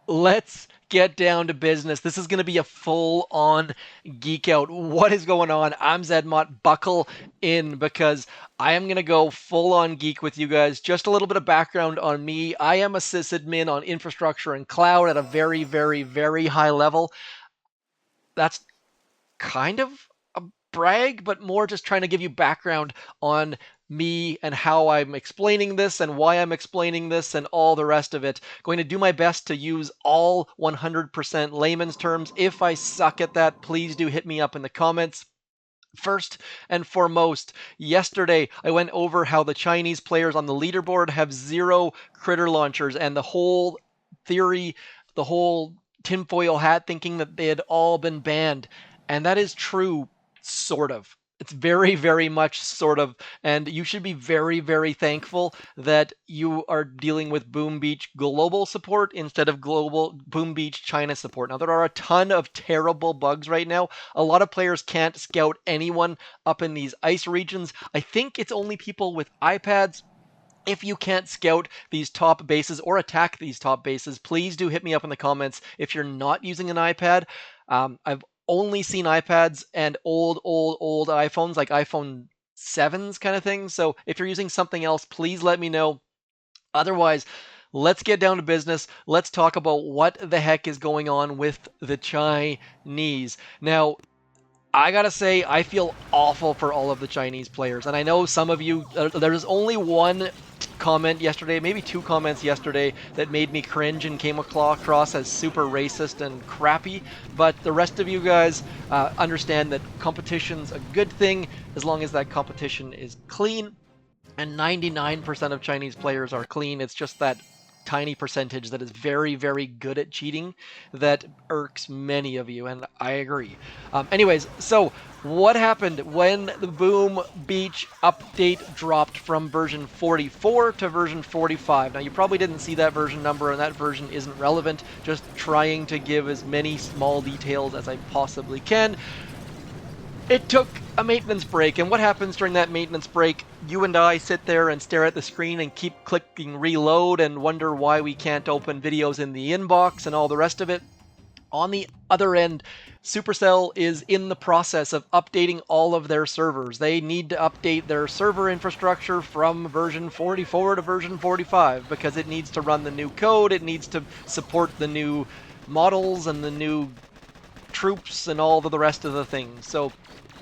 Let's get down to business. This is going to be a full-on geek out. What is going on? I'm Zedmont. Buckle in because I am going to go full-on geek with you guys. Just a little bit of background on me. I am a sysadmin on infrastructure and cloud at a very, very, very high level. That's kind of a brag, but more just trying to give you background on me and how I'm explaining this and why I'm explaining this and all the rest of it. Going to do my best to use all 100% layman's terms. If I suck at that, please do hit me up in the comments. First and foremost, yesterday I went over how the Chinese players on the leaderboard have 0 critter launchers and the whole theory, the whole tinfoil hat thinking that they had all been banned. And that is true, sort of. It's very, very much sort of. And you should be very, very thankful that you are dealing with Boom Beach global support instead of global Boom Beach China support. Now, there are a ton of terrible bugs right now. A lot of players can't scout anyone up in these ice regions. I think it's only people with iPads. If you can't scout these top bases or attack these top bases, please do hit me up in the comments if you're not using an iPad. I've only seen iPads and old iPhones, like iPhone 7s kind of thing. So if you're using something else, please let me know. Otherwise, let's get down to business. Let's talk about what the heck is going on with the Chinese. Now, I gotta say, I feel awful for all of the Chinese players. And I know some of you, there's only one comment yesterday, maybe 2 comments yesterday, that made me cringe and came across as super racist and crappy. But the rest of you guys understand that competition's a good thing as long as that competition is clean. And 99% of Chinese players are clean. It's just that tiny percentage that is very, very good at cheating that irks many of you, and I agree. Anyways, so what happened when the Boom Beach update dropped from version 44 to version 45? Now, you probably didn't see that version number, and that version isn't relevant. Just trying to give as many small details as I possibly can. It took a maintenance break, and what happens during that maintenance break? You and I sit there and stare at the screen and keep clicking reload and wonder why we can't open videos in the inbox and all the rest of it. On the other end, Supercell is in the process of updating all of their servers. They need to update their server infrastructure from version 44 to version 45 because it needs to run the new code, it needs to support the new models and the new troops and all of the rest of the things. So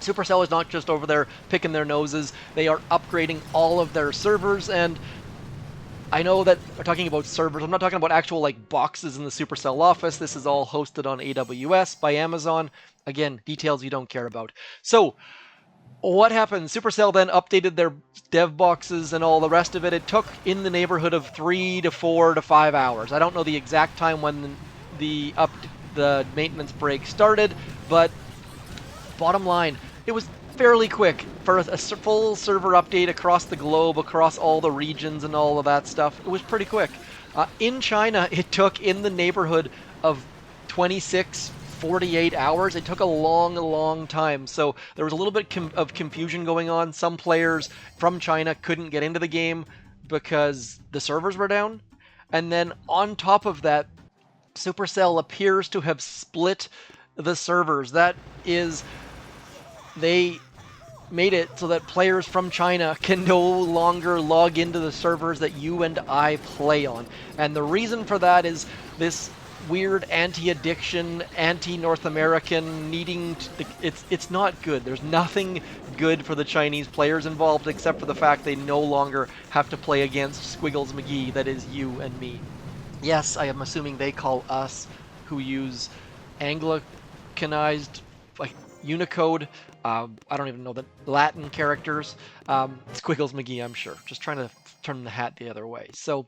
Supercell is not just over there picking their noses. They are upgrading all of their servers, and I know that we're talking about servers. I'm not talking about actual like boxes in the Supercell office. This is all hosted on AWS by Amazon. Again, details you don't care about. So what happened? Supercell then updated their dev boxes and all the rest of it. It took in the neighborhood of 3 to 4 to 5 hours. I don't know the exact time when the maintenance break started, but bottom line, it was fairly quick for a full server update across the globe, across all the regions and all of that stuff. It was pretty quick. In China, it took in the neighborhood of 26, 48 hours. It took a long, long time. So there was a little bit of confusion going on. Some players from China couldn't get into the game because the servers were down. And then on top of that, Supercell appears to have split the servers. That is, they made it so that players from China can no longer log into the servers that you and I play on. And the reason for that is this weird anti-addiction, anti-North American needing to, it's not good. There's nothing good for the Chinese players involved except for the fact they no longer have to play against Squiggles McGee, that is you and me. Yes, I am assuming they call us who use Anglicanized, like Unicode. I don't even know the Latin characters. Squiggles McGee, I'm sure. Just trying to turn the hat the other way. So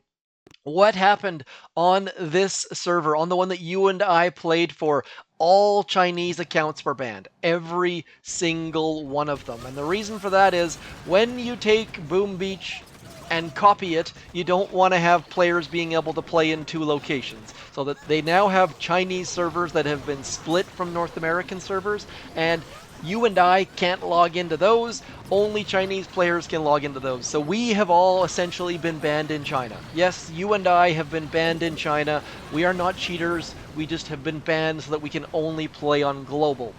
what happened on this server, on the one that you and I played for? All Chinese accounts were banned. Every single one of them. And the reason for that is when you take Boom Beach and copy it, you don't want to have players being able to play in 2 locations. So that they now have Chinese servers that have been split from North American servers, and You and I can't log into those. Only Chinese players can log into those. So we have all essentially been banned in China. Yes, you and I have been banned in China. We are not cheaters. We just have been banned so that we can only play on global.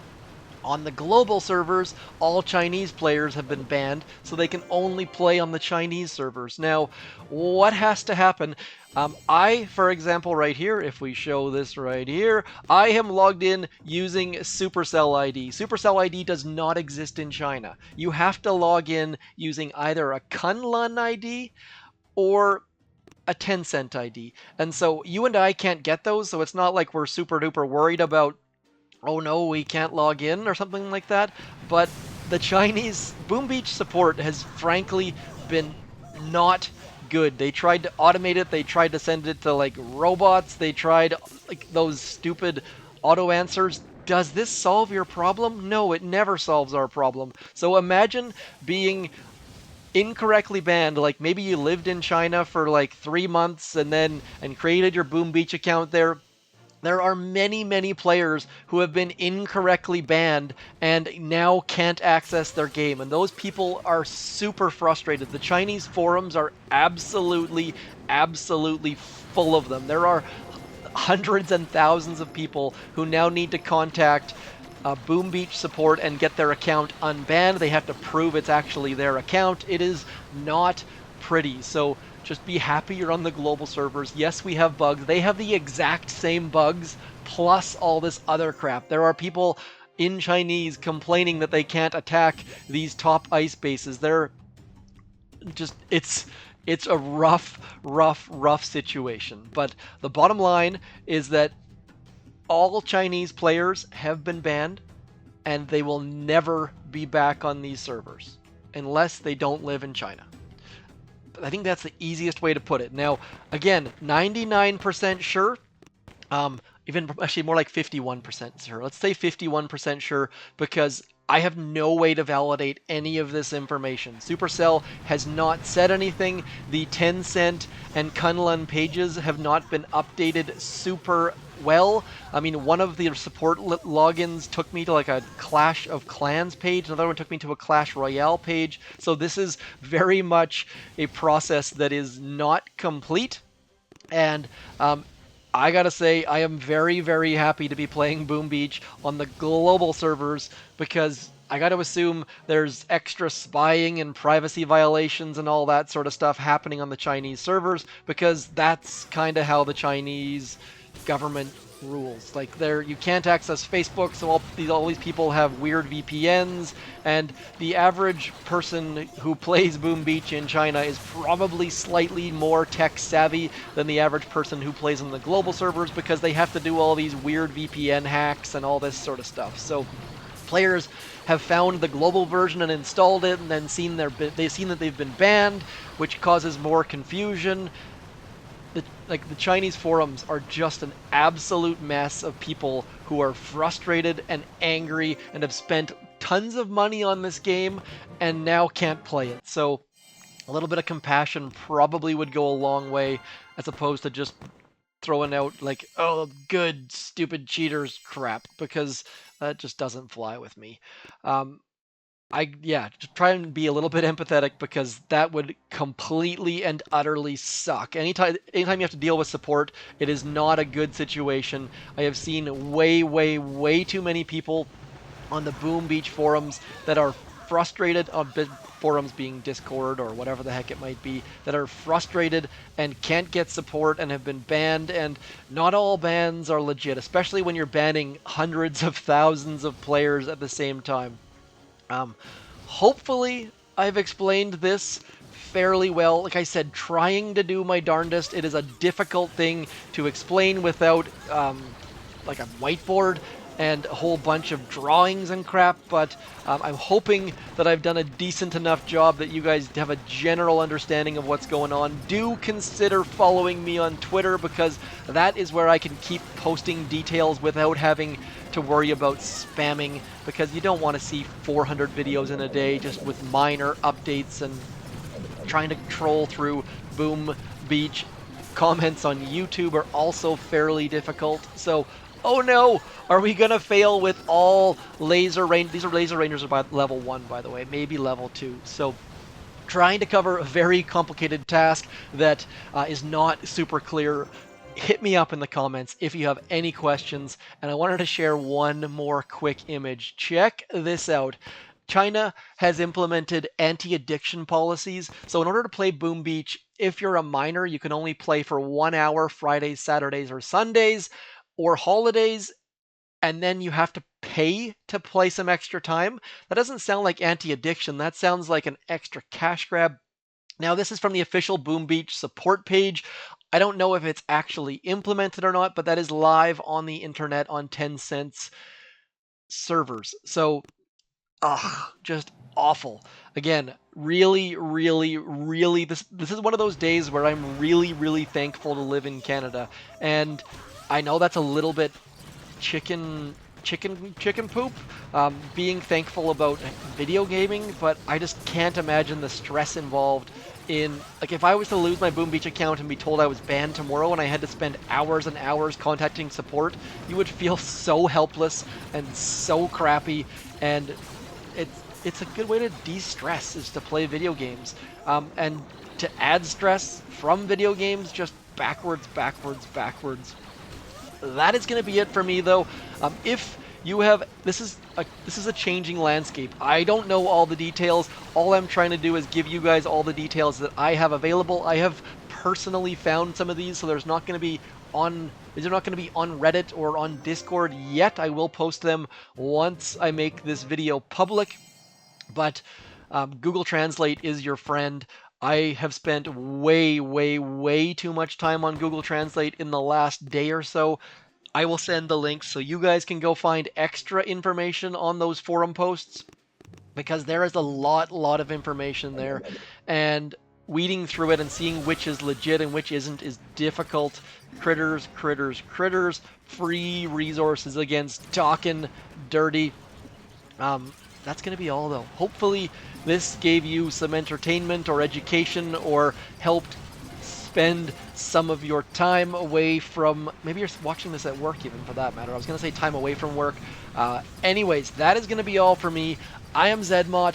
On the global servers, all Chinese players have been banned, so they can only play on the Chinese servers. Now, what has to happen? For example, right here, if we show this right here, I am logged in using Supercell ID. Supercell ID does not exist in China. You have to log in using either a Kunlun ID or a Tencent ID. And so you and I can't get those, so it's not like we're super duper worried about, oh no, we can't log in or something like that. But the Chinese Boom Beach support has frankly been not good. They tried to automate it. They tried to send it to like robots. They tried like those stupid auto answers. Does this solve your problem? No, it never solves our problem. So imagine being incorrectly banned. Like maybe you lived in China for like 3 months and created your Boom Beach account there. There are many, many players who have been incorrectly banned and now can't access their game. And those people are super frustrated. The Chinese forums are absolutely, absolutely full of them. There are hundreds and thousands of people who now need to contact Boom Beach support and get their account unbanned. They have to prove it's actually their account. It is not pretty. So just be happy you're on the global servers. Yes, we have bugs. They have the exact same bugs, plus all this other crap. There are people in Chinese complaining that they can't attack these top ice bases. They're just, it's a rough situation. But the bottom line is that all Chinese players have been banned, and they will never be back on these servers unless they don't live in China. I think that's the easiest way to put it. Now, again, 99% sure, even actually more like 51% sure. Let's say 51% sure, because I have no way to validate any of this information. Supercell has not said anything. The Tencent and Kunlun pages have not been updated super well. I mean, one of the support logins took me to like a Clash of Clans page. Another one took me to a Clash Royale page. So this is very much a process that is not complete. And I gotta say, I am very, very happy to be playing Boom Beach on the global servers, because I gotta assume there's extra spying and privacy violations and all that sort of stuff happening on the Chinese servers, because that's kind of how the Chinese government rules. Like, you can't access Facebook, so all these people have weird VPNs, and the average person who plays Boom Beach in China is probably slightly more tech savvy than the average person who plays on the global servers, because they have to do all these weird VPN hacks and all this sort of stuff. So players have found the global version and installed it, and then they've seen that they've been banned, which causes more confusion. The Chinese forums are just an absolute mess of people who are frustrated and angry and have spent tons of money on this game and now can't play it. So a little bit of compassion probably would go a long way, as opposed to just throwing out like, oh, good, stupid cheaters crap, because that just doesn't fly with me. Just try and be a little bit empathetic, because that would completely and utterly suck. Anytime you have to deal with support, it is not a good situation. I have seen way too many people on the Boom Beach forums that are frustrated, on forums being Discord or whatever the heck it might be, that are frustrated and can't get support and have been banned. And not all bans are legit, especially when you're banning hundreds of thousands of players at the same time. Hopefully I've explained this fairly well. Like I said, trying to do my darndest. It is a difficult thing to explain without like a whiteboard and a whole bunch of drawings and crap, but I'm hoping that I've done a decent enough job that you guys have a general understanding of what's going on. Do consider following me on Twitter, because that is where I can keep posting details without having to worry about spamming, because you don't want to see 400 videos in a day just with minor updates, and trying to troll through Boom Beach comments on YouTube are also fairly difficult. So Oh no! Are we gonna fail with all laser range? These are laser rangers are by level 1, by the way, maybe level 2. So trying to cover a very complicated task that is not super clear. Hit me up in the comments if you have any questions. And I wanted to share one more quick image. Check this out. China has implemented anti-addiction policies. So in order to play Boom Beach, if you're a minor, you can only play for 1 hour Fridays, Saturdays, or Sundays, or holidays, and then you have to pay to play some extra time. That doesn't sound like anti-addiction. That sounds like an extra cash grab. Now, this is from the official Boom Beach support page. I don't know if it's actually implemented or not, but that is live on the internet on Tencent's servers. So, just awful. Again, really, really, really, this is one of those days where I'm really, really thankful to live in Canada. And I know that's a little bit chicken poop, being thankful about video gaming, but I just can't imagine the stress involved in, like, if I was to lose my Boom Beach account and be told I was banned tomorrow and I had to spend hours and hours contacting support, you would feel so helpless and so crappy. And it's a good way to de-stress, is to play video games, and to add stress from video games, just backwards. That is going to be it for me, though. If you have, this is a changing landscape. I don't know all the details. All I'm trying to do is give you guys all the details that I have available. I have personally found some of these, so they're not going to be on Reddit or on Discord yet. I will post them once I make this video public. But Google Translate is your friend. I have spent way too much time on Google Translate in the last day or so. I will send the links so you guys can go find extra information on those forum posts, because there is a lot of information there, and weeding through it and seeing which is legit and which isn't is difficult. Critters, free resources against talking dirty. That's going to be all, though. Hopefully this gave you some entertainment or education, or helped spend some of your time away from, maybe you're watching this at work even, for that matter. I was going to say time away from work. Anyways, that is going to be all for me. I am Zedmot.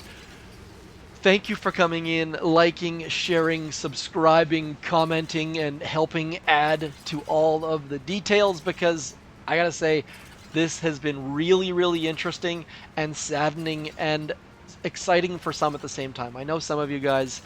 Thank you for coming in, liking, sharing, subscribing, commenting, and helping add to all of the details, because I gotta say, this has been really interesting and saddening and exciting for some at the same time. I know some of you guys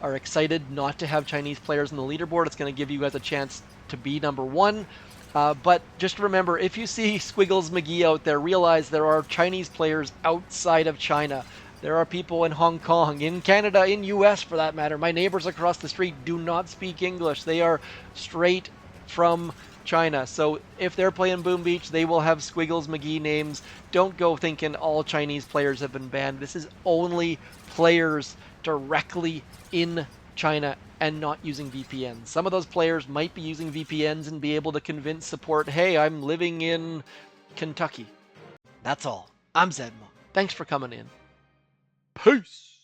are excited not to have Chinese players in the leaderboard. It's going to give you guys a chance to be number 1. But just remember, if you see Squiggles McGee out there, realize there are Chinese players outside of China. There are people in Hong Kong, in Canada, in US for that matter. My neighbors across the street do not speak English. They are straight from China. So if they're playing Boom Beach, they will have Squiggles McGee names. Don't go thinking all Chinese players have been banned. This is only players directly in China and not using VPNs. Some of those players might be using VPNs and be able to convince support, hey, I'm living in Kentucky. That's all. I'm Zedmo. Thanks for coming in. Peace!